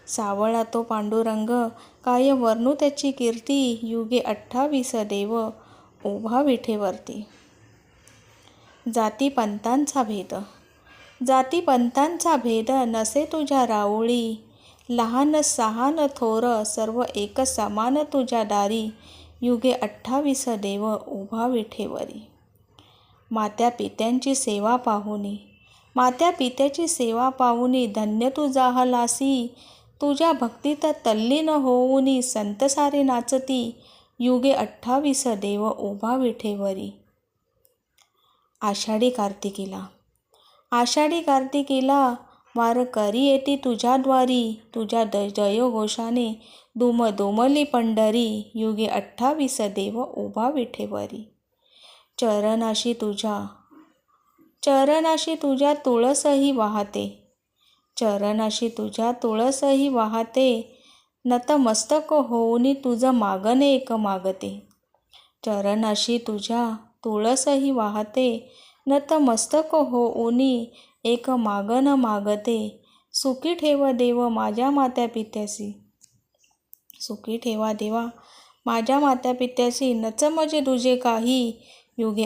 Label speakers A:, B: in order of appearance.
A: सावळा तो पांडुरंग, काय वर्णू त्याची कीर्ती, युगे 28 देव उभा विठेवरती. जातीपंथांचा भेद, जातीपंथांचा भेद नसे तुझ्या राऊळी, लहान सहान थोर सर्व एक समान तुझ्या दारी, युगे 28 देव उभा विठेवरी. मात्या पित्यांची सेवा पाहुनी, मात्या पित्याची सेवा पाहुनी धन्य तू जाहलासी, तुझ्या भक्तीत तल्लीन होऊनी संत सारे नाचती, युगे 28 देव उभा विठेवरी. आषाढी कार्तिकीला, आषाढी कार्तिकीला वारकरी येती तुझ्या द्वारी, तुझ्या जयघोषाने दुम दुमली पंढरी, युगे 28 देव उभा विठेवरी. चरणाशी तुझ्या तुळसही वाहते, चरणाशी तुझ्या तुळसही वाहते, नतमस्तक होऊनी तुझं मागणे एक मागते. चरणाशी तुझ्या तुळसही वाहते, नतमस्तक होऊनी एक मागण मागते. सुखी ठेव देव माझ्या मात्या पित्यासी, सुखी ठेवा देवा माझ्या मात्या पित्यासी, नचमजे तुझे काही, युगे